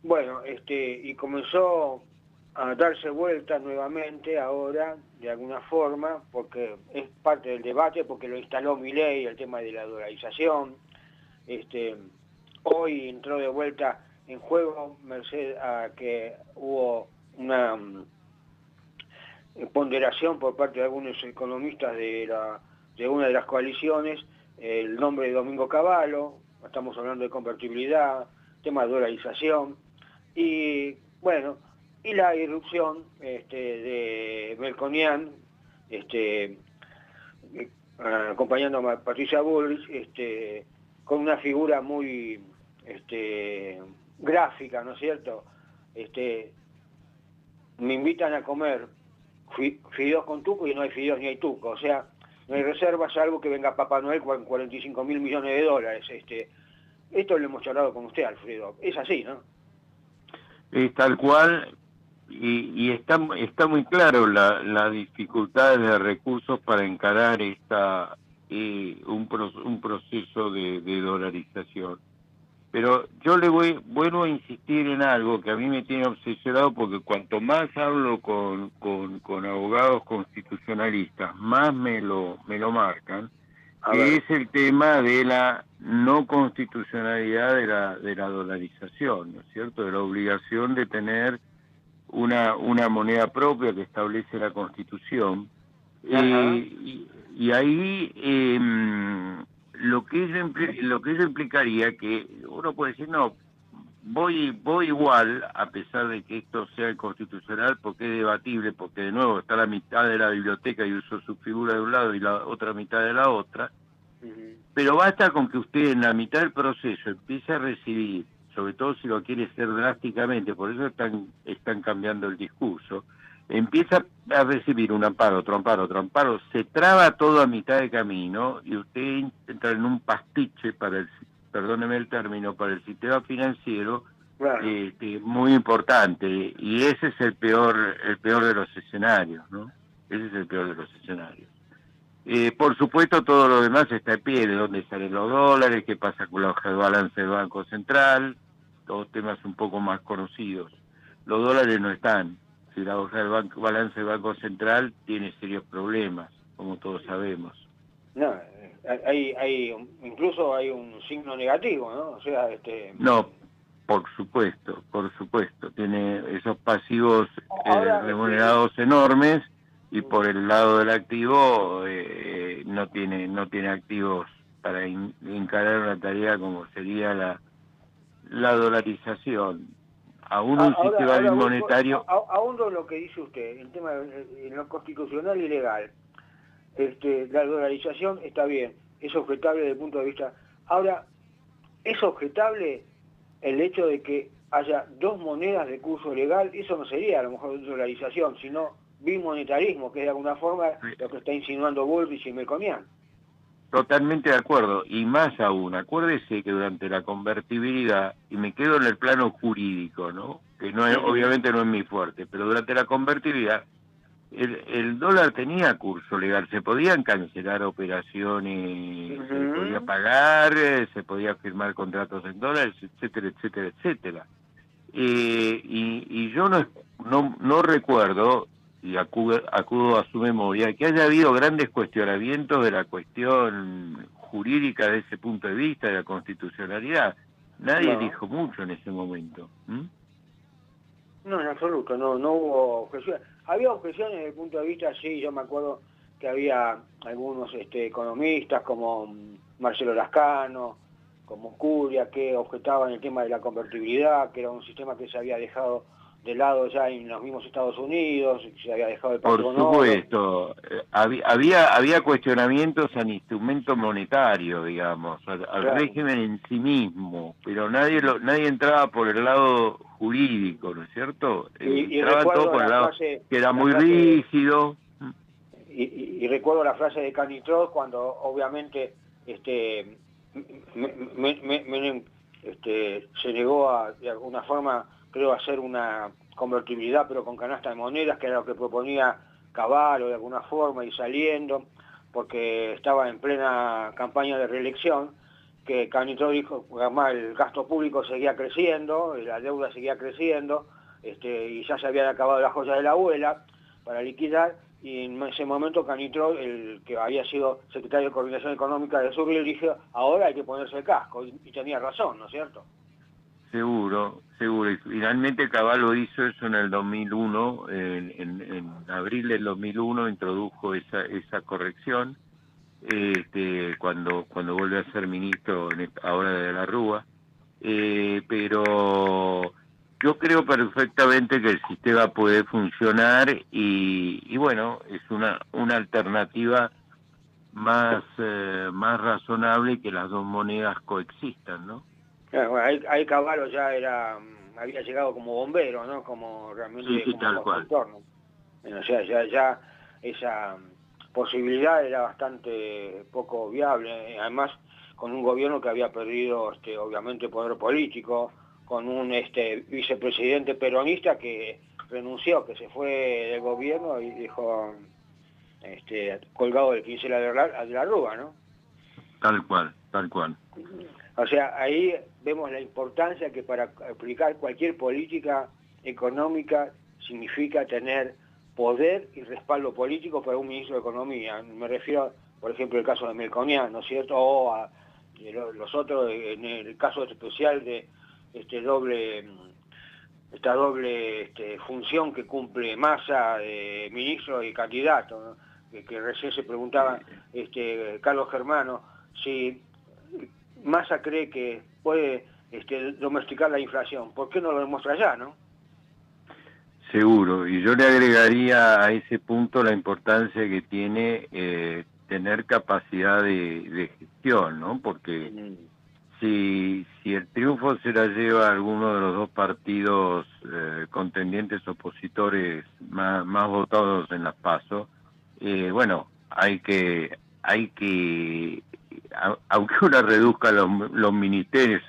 Speaker 3: Bueno, y comenzó a darse vuelta nuevamente ahora, de alguna forma, porque es parte del debate, porque lo instaló Milei, el tema de la dolarización. Hoy entró de vuelta en juego, merced a que hubo una ponderación por parte de algunos economistas de una de las coaliciones, el nombre de Domingo Cavallo, estamos hablando de convertibilidad, tema de dolarización, y bueno, y la irrupción de Melconian, acompañando a Patricia Bullrich, con una figura muy gráfica, ¿no es cierto? Me invitan a comer fideos con tuco y no hay fideos ni hay tuco, o sea, no hay reservas, salvo que venga Papá Noel con 45.000 millones de dólares. Esto lo hemos charlado con usted, Alfredo, es así, ¿no?
Speaker 13: Es tal cual, y está muy claro la dificultad de recursos para encarar un proceso de dolarización. Pero yo vuelvo a insistir en algo que a mí me tiene obsesionado, porque cuanto más hablo con abogados constitucionalistas, más me lo marcan, que es el tema de la no constitucionalidad de la dolarización, ¿no es cierto?, de la obligación de tener una moneda propia que establece la Constitución. Y ahí lo que ello implicaría, que uno puede decir, no, voy igual, a pesar de que esto sea inconstitucional, porque es debatible, porque de nuevo está la mitad de la biblioteca y uso su figura de un lado y la otra mitad de la otra, pero basta con que usted en la mitad del proceso empiece a recibir, sobre todo si lo quiere hacer drásticamente, por eso están cambiando el discurso, empieza a recibir un amparo, otro amparo, se traba todo a mitad de camino y usted entra en un pastiche, perdóneme el término, para el sistema financiero, muy importante, y ese es el peor de los escenarios, ¿no? Ese es el peor de los escenarios. Por supuesto, todo lo demás está en pie, de dónde salen los dólares, qué pasa con la hoja de balance del Banco Central, todos temas un poco más conocidos. Los dólares no están. Si la hoja del balance del Banco Central tiene serios problemas, como todos sabemos.
Speaker 3: No, incluso hay un signo negativo, ¿no? O sea,
Speaker 13: No, por supuesto, tiene esos pasivos remunerados enormes, y por el lado del activo no tiene activos para encarar una tarea como sería la dolarización. Aún un sistema monetario...
Speaker 3: Aún lo que dice usted, el tema en lo constitucional y legal, la dolarización está bien, es objetable desde el punto de vista... Ahora, ¿es objetable el hecho de que haya dos monedas de curso legal? Eso no sería a lo mejor dolarización, sino bimonetarismo, que es de alguna forma lo que está insinuando Bullrich y Melconian.
Speaker 13: Totalmente de acuerdo, y más aún, acuérdese que durante la convertibilidad, y me quedo en el plano jurídico, ¿no?, que no es, obviamente no es mi fuerte, pero durante la convertibilidad el dólar tenía curso legal, se podían cancelar operaciones, se podía pagar, se podía firmar contratos en dólares, etcétera. Y yo no recuerdo, y acudo a su memoria, que haya habido grandes cuestionamientos de la cuestión jurídica de ese punto de vista, de la constitucionalidad. Nadie dijo mucho en ese momento.
Speaker 3: No, en absoluto, no hubo objeciones. Había objeciones desde el punto de vista, sí, yo me acuerdo que había algunos economistas como Marcelo Lascano, como Curia, que objetaban el tema de la convertibilidad, que era un sistema que se había dejado de lado ya en los mismos Estados Unidos, se había dejado el patrón.
Speaker 13: Por supuesto, había cuestionamientos al instrumento monetario, digamos, al régimen en sí mismo, pero nadie entraba por el lado jurídico, ¿no es cierto? Entraban todos por el lado que era muy rígido.
Speaker 3: Y recuerdo la frase de Canitrot cuando obviamente Menem se negó de alguna forma, creo, a hacer una convertibilidad pero con canasta de monedas, que era lo que proponía Cavallo de alguna forma, y saliendo, porque estaba en plena campaña de reelección, que Canitrot dijo que además el gasto público seguía creciendo, y la deuda seguía creciendo, y ya se habían acabado las joyas de la abuela para liquidar, y en ese momento Canitrot, el que había sido secretario de Coordinación Económica de Surrey, dijo, ahora hay que ponerse el casco, y tenía razón, ¿no es cierto?
Speaker 13: Seguro, y finalmente Cavallo hizo eso en el 2001, en abril del 2001 introdujo esa corrección, cuando vuelve a ser ministro ahora de la Rúa, pero yo creo perfectamente que el sistema puede funcionar y bueno, es una alternativa más razonable que las dos monedas coexistan, ¿no?
Speaker 3: Bueno, ahí Cavallo ya había llegado como bombero, ¿no? Como realmente
Speaker 13: sí, tal cual.
Speaker 3: consultor, ¿no? O sea, ya esa posibilidad era bastante poco viable, además con un gobierno que había perdido obviamente poder político, con un vicepresidente peronista que renunció, que se fue del gobierno y dejó colgado del quincel de la Rúa, ¿no?
Speaker 13: Tal cual, tal cual.
Speaker 3: O sea, ahí vemos la importancia que para aplicar cualquier política económica significa tener poder y respaldo político para un ministro de Economía. Me refiero, por ejemplo, al caso de Melconian, ¿no es cierto? O a los otros, en el caso especial de esta doble función que cumple Massa de ministro y candidato, ¿no? Que recién se preguntaba Carlos Germano si Massa cree que puede domesticar la inflación. ¿Por qué no lo demuestra ya, no?
Speaker 13: Seguro, y yo le agregaría a ese punto la importancia que tiene tener capacidad de gestión, ¿no? Porque si el triunfo se la lleva alguno de los dos partidos contendientes opositores más votados en las PASO, bueno, hay que aunque uno reduzca los ministerios,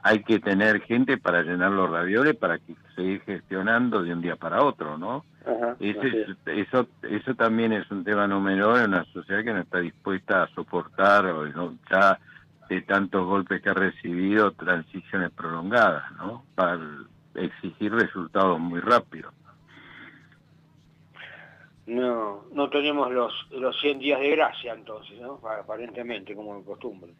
Speaker 13: hay que tener gente para llenar los ravioles para que seguir gestionando de un día para otro, ¿no?
Speaker 3: Ajá,
Speaker 13: Eso también es un tema no menor en una sociedad que no está dispuesta a soportar ya de tantos golpes que ha recibido transiciones prolongadas, ¿no? Para exigir resultados muy rápidos.
Speaker 3: No tenemos los 100 días de gracia entonces, ¿no? Aparentemente, como de costumbre.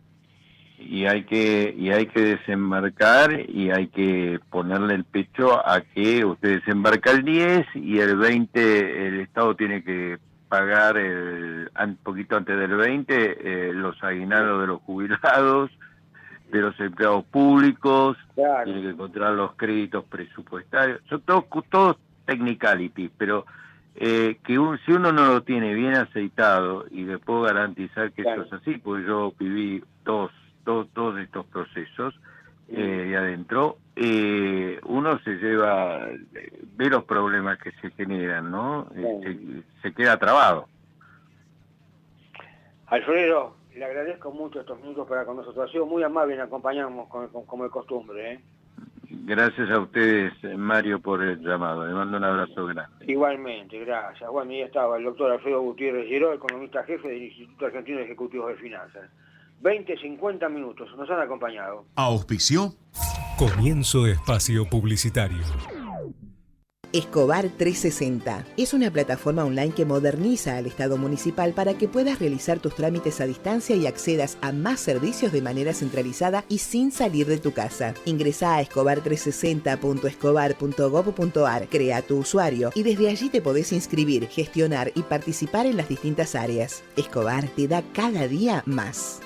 Speaker 13: Y hay que desembarcar y hay que ponerle el pecho a que usted desembarca el 10 y el 20 el Estado tiene que pagar un poquito antes del 20 los aguinaldos de los jubilados, de los empleados públicos,
Speaker 3: claro.
Speaker 13: Tiene que encontrar los créditos presupuestarios, son todos technicalities, pero si uno no lo tiene bien aceitado, y le puedo garantizar que
Speaker 3: claro.
Speaker 13: Esto es así, porque yo viví todos estos procesos de adentro, uno ve los problemas que se generan, ¿no? Se queda trabado.
Speaker 3: Alfredo, le agradezco mucho estos minutos para con nosotros. Ha sido muy amable en acompañarnos como de costumbre, ¿eh?
Speaker 13: Gracias a ustedes, Mario, por el llamado. Le mando un abrazo grande.
Speaker 3: Igualmente, gracias. Bueno, ya estaba el doctor Alfredo Gutiérrez Giró, economista jefe del Instituto Argentino de Ejecutivos de Finanzas. 50 minutos, nos han acompañado.
Speaker 2: Auspició.
Speaker 4: Comienzo espacio publicitario.
Speaker 5: Escobar 360 es una plataforma online que moderniza al Estado municipal para que puedas realizar tus trámites a distancia y accedas a más servicios de manera centralizada y sin salir de tu casa. Ingresá a escobar360.escobar.gov.ar, crea tu usuario y desde allí te podés inscribir, gestionar y participar en las distintas áreas. Escobar te da cada día más.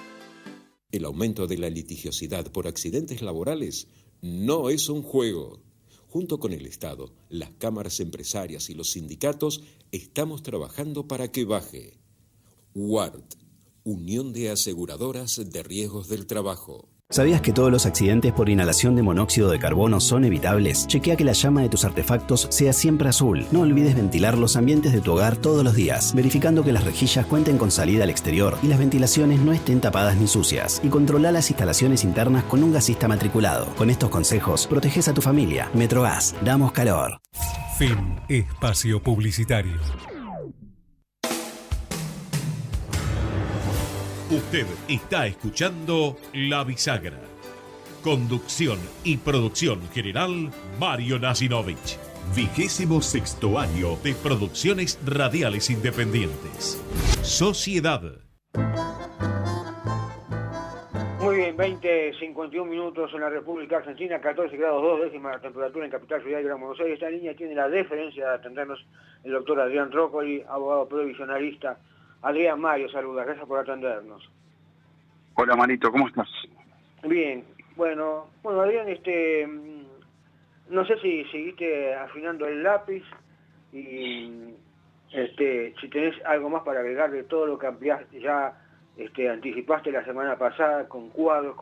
Speaker 6: El aumento de la litigiosidad por accidentes laborales no es un juego. Junto con el Estado, las cámaras empresarias y los sindicatos, estamos trabajando para que baje. UART, Unión de Aseguradoras de Riesgos del Trabajo.
Speaker 7: ¿Sabías que todos los accidentes por inhalación de monóxido de carbono son evitables? Chequea que la llama de tus artefactos sea siempre azul. No olvides ventilar los ambientes de tu hogar todos los días, verificando que las rejillas cuenten con salida al exterior y las ventilaciones no estén tapadas ni sucias. Y controla las instalaciones internas con un gasista matriculado. Con estos consejos, proteges a tu familia. Metrogas, damos calor.
Speaker 4: Fin espacio publicitario.
Speaker 2: Usted está escuchando La Bisagra. Conducción y producción general, Mario Nasinovich. 26º año de Producciones Radiales Independientes. Sociedad.
Speaker 3: Muy bien, 20:51 minutos en la República Argentina, 14 grados 2 décimas la temperatura en Capital Federal y Gran Buenos Aires. Esta línea tiene la deferencia de atendernos el doctor Adrián Trócoli, abogado previsionalista. Adrián, Mario, saluda, gracias por atendernos.
Speaker 14: Hola, Marito, ¿cómo estás?
Speaker 3: Bien, bueno, Adrián, no sé si seguiste afinando el lápiz y si tenés algo más para agregar de todo lo que ampliaste ya, anticipaste la semana pasada con cuadros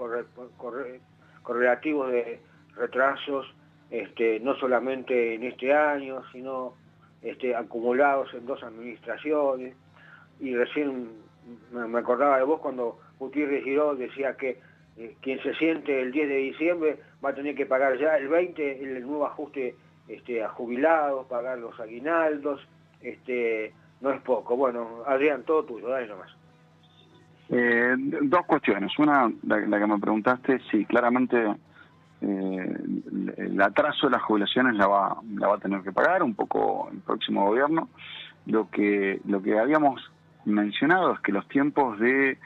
Speaker 3: correlativos de retrasos, no solamente en este año, sino acumulados en 2 administraciones, y recién me acordaba de vos cuando Gutiérrez Giró decía que quien se siente el 10 de diciembre va a tener que pagar ya el 20, el nuevo ajuste a jubilados, pagar los aguinaldos, no es poco. Bueno, Adrián, todo tuyo, dale nomás.
Speaker 14: 2 cuestiones. Una, la que me preguntaste, sí, claramente el atraso de las jubilaciones la va a tener que pagar un poco el próximo gobierno. Lo que habíamos mencionado es que los tiempos de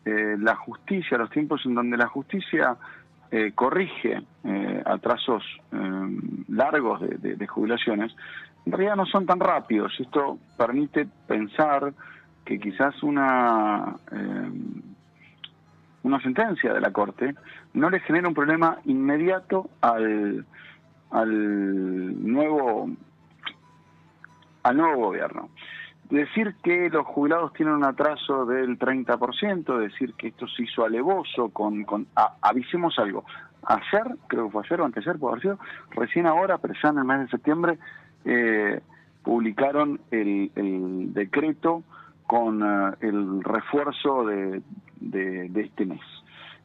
Speaker 14: la justicia, los tiempos en donde la justicia corrige atrasos largos de jubilaciones, en realidad no son tan rápidos. Esto permite pensar que quizás una sentencia de la Corte no le genera un problema inmediato al nuevo gobierno. Decir que los jubilados tienen un atraso del 30%, decir que esto se hizo alevoso avisemos algo. Ayer, creo que fue ayer o anteayer, puede haber sido, recién ahora, pero ya en el mes de septiembre, publicaron el decreto con el refuerzo de este mes.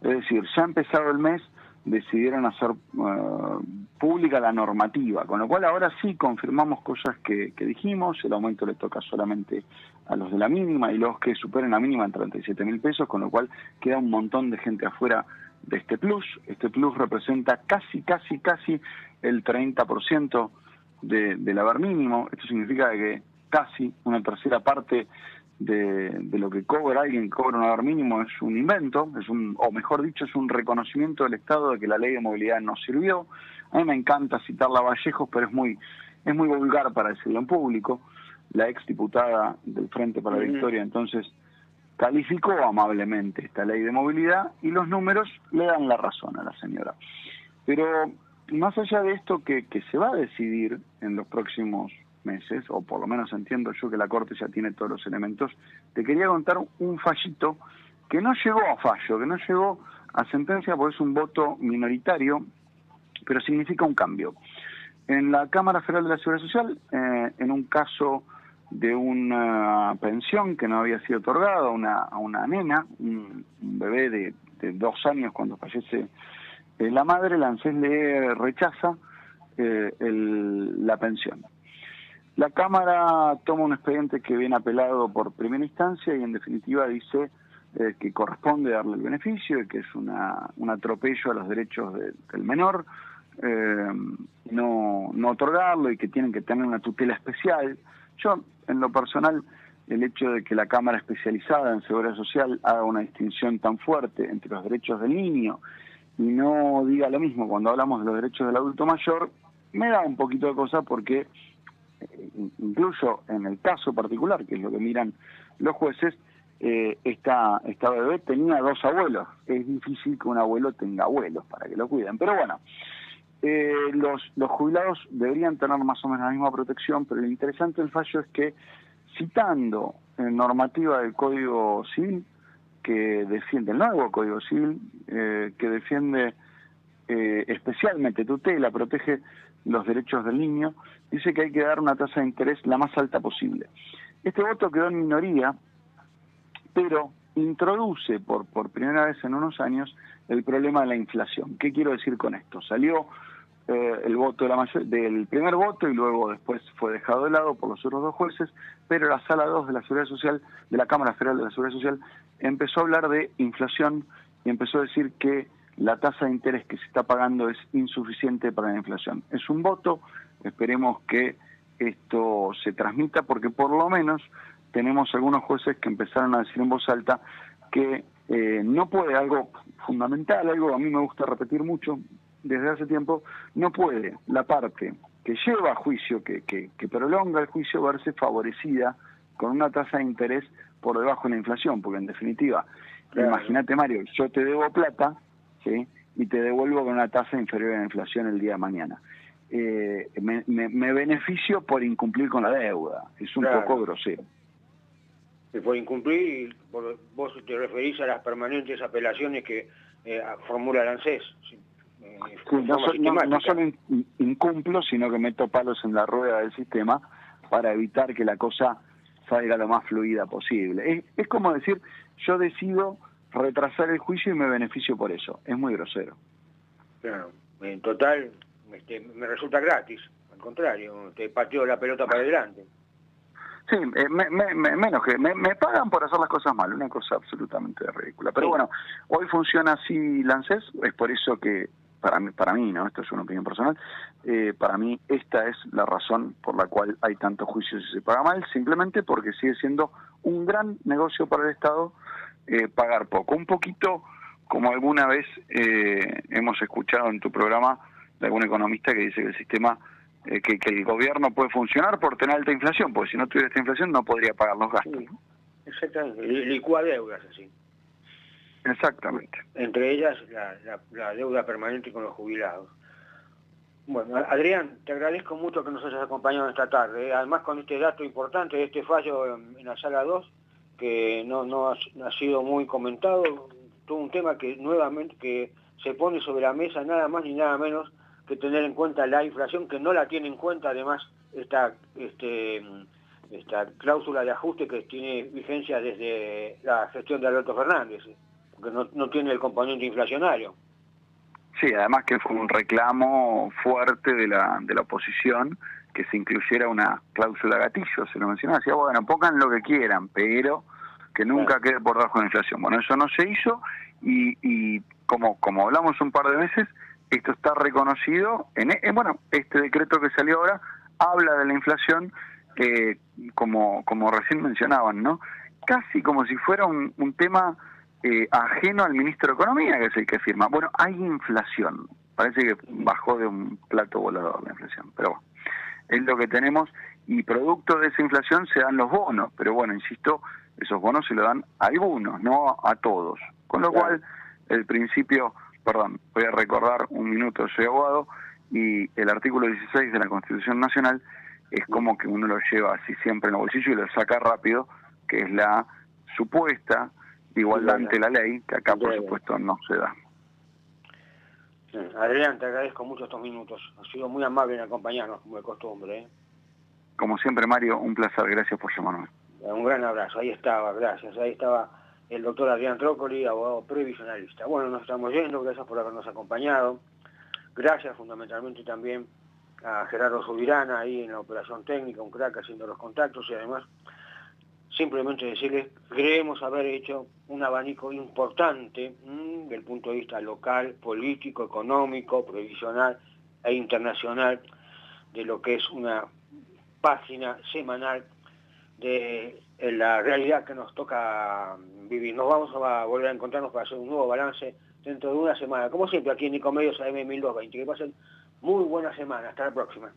Speaker 14: Es decir, ya ha empezado el mes, decidieron hacer pública la normativa, con lo cual ahora sí confirmamos cosas que dijimos. El aumento le toca solamente a los de la mínima, y los que superen la mínima en 37.000 pesos, con lo cual queda un montón de gente afuera de este plus. Este plus representa casi el 30% del haber mínimo. Esto significa que casi una tercera parte de lo que cobra alguien que cobra un haber mínimo es un invento, o mejor dicho, es un reconocimiento del Estado de que la ley de movilidad no sirvió. A mí me encanta citarla a Vallejos, pero es muy vulgar para decirlo en público. La ex diputada del Frente para la Victoria entonces calificó amablemente esta ley de movilidad, y los números le dan la razón a la señora. Pero más allá de esto que se va a decidir en los próximos meses, o por lo menos entiendo yo que la Corte ya tiene todos los elementos, te quería contar un fallito que no llegó a fallo, que no llegó a sentencia porque es un voto minoritario, pero significa un cambio. En la Cámara Federal de la Seguridad Social, en un caso de una pensión que no había sido otorgada a una nena, un bebé de 2 años cuando fallece la madre, la ANSES le rechaza la pensión. La Cámara toma un expediente que viene apelado por primera instancia y en definitiva dice que corresponde darle el beneficio y que es un atropello a los derechos del menor, no otorgarlo, y que tienen que tener una tutela especial. Yo, en lo personal, el hecho de que la Cámara especializada en Seguridad Social haga una distinción tan fuerte entre los derechos del niño y no diga lo mismo cuando hablamos de los derechos del adulto mayor, me da un poquito de cosa, porque incluso en el caso particular, que es lo que miran los jueces, esta bebé tenía 2 abuelos. Es difícil que un abuelo tenga abuelos para que lo cuiden, pero bueno, los jubilados deberían tener más o menos la misma protección. Pero lo interesante del fallo es que, citando normativa del Código Civil, que defiende el nuevo Código Civil, que defiende especialmente, tutela, protege los derechos del niño, dice que hay que dar una tasa de interés la más alta posible. Este voto quedó en minoría, pero introduce por primera vez en unos años el problema de la inflación. ¿Qué quiero decir con esto? Salió el voto del primer voto, y luego después fue dejado de lado por los otros 2 jueces, pero la Sala 2 de la Seguridad Social, de la Cámara Federal de la Seguridad Social, empezó a hablar de inflación y empezó a decir que la tasa de interés que se está pagando es insuficiente para la inflación. Es un voto, esperemos que esto se transmita, porque por lo menos tenemos algunos jueces que empezaron a decir en voz alta que no puede, algo fundamental, algo que a mí me gusta repetir mucho desde hace tiempo, no puede la parte que lleva a juicio, que prolonga el juicio, verse favorecida con una tasa de interés por debajo de la inflación, porque en definitiva, imagínate, Mario, yo te debo plata, ¿sí?, y te devuelvo con una tasa inferior a la inflación el día de mañana. Me beneficio por incumplir con la deuda. Es un poco grosero.
Speaker 3: Y por incumplir, vos te referís a las permanentes apelaciones que formula el ANSES. No
Speaker 14: solo incumplo, sino que meto palos en la rueda del sistema para evitar que la cosa salga lo más fluida posible. Es como decir, yo decido retrasar el juicio y me beneficio por eso. Es muy grosero.
Speaker 3: Claro, en total me resulta gratis, al contrario, te pateo la pelota para adelante.
Speaker 14: Sí, menos que me pagan por hacer las cosas mal, una cosa absolutamente ridícula. Pero bueno, hoy funciona así Lancés, es por eso que para mí, ¿no? Esto es una opinión personal, para mí esta es la razón por la cual hay tantos juicios y se paga mal, simplemente porque sigue siendo un gran negocio para el Estado pagar poco. Un poquito como alguna vez hemos escuchado en tu programa de algún economista que dice que el sistema, que el gobierno puede funcionar por tener alta inflación, porque si no tuviera esta inflación no podría pagar los gastos.
Speaker 3: Sí, exactamente, licúa deudas así.
Speaker 14: Exactamente.
Speaker 3: Entre ellas la deuda permanente con los jubilados. Bueno, Adrián, te agradezco mucho que nos hayas acompañado esta tarde. Además, con este dato importante de este fallo en la sala 2, que no ha sido muy comentado, todo un tema que nuevamente que se pone sobre la mesa nada más ni nada menos que tener en cuenta la inflación, que no la tiene en cuenta además esta cláusula de ajuste que tiene vigencia desde la gestión de Alberto Fernández, porque no tiene el componente inflacionario.
Speaker 14: Sí, además que fue un reclamo fuerte de la oposición que se incluyera una cláusula gatillo, se lo mencionaba, decía, bueno, pongan lo que quieran, pero que nunca quede por debajo de la inflación. Bueno, eso no se hizo y como hablamos un par de veces, esto está reconocido, bueno, este decreto que salió ahora habla de la inflación como recién mencionaban, ¿no? Casi como si fuera un tema ajeno al ministro de Economía, que es el que firma. Bueno, hay inflación, parece que bajó de un plato volador la inflación, pero bueno, es lo que tenemos y producto de esa inflación se dan los bonos, pero bueno, insisto, esos bonos se lo dan a algunos, no a todos, con lo cual el principio, voy a recordar un minuto, soy abogado, y el artículo 16 de la Constitución Nacional es como que uno lo lleva así siempre en el bolsillo y lo saca rápido, que es la supuesta igualdad ante la ley, que acá por supuesto no se da.
Speaker 3: Adrián, te agradezco mucho estos minutos, has sido muy amable en acompañarnos como de costumbre.
Speaker 14: Como siempre, Mario, un placer, gracias por llamarme.
Speaker 3: Un gran abrazo, ahí estaba, gracias, ahí estaba el doctor Adrián Trócoli, abogado previsionalista. Bueno, nos estamos yendo, gracias por habernos acompañado, gracias fundamentalmente también a Gerardo Subirana ahí en la operación técnica, un crack haciendo los contactos y además simplemente decirles, creemos haber hecho un abanico importante del punto de vista local, político, económico, previsional e internacional de lo que es una página semanal de la realidad que nos toca vivir. Nos vamos a volver a encontrarnos para hacer un nuevo balance dentro de una semana, como siempre aquí en Ecomedios AM 1220. Que pasen muy buena semana, hasta la próxima.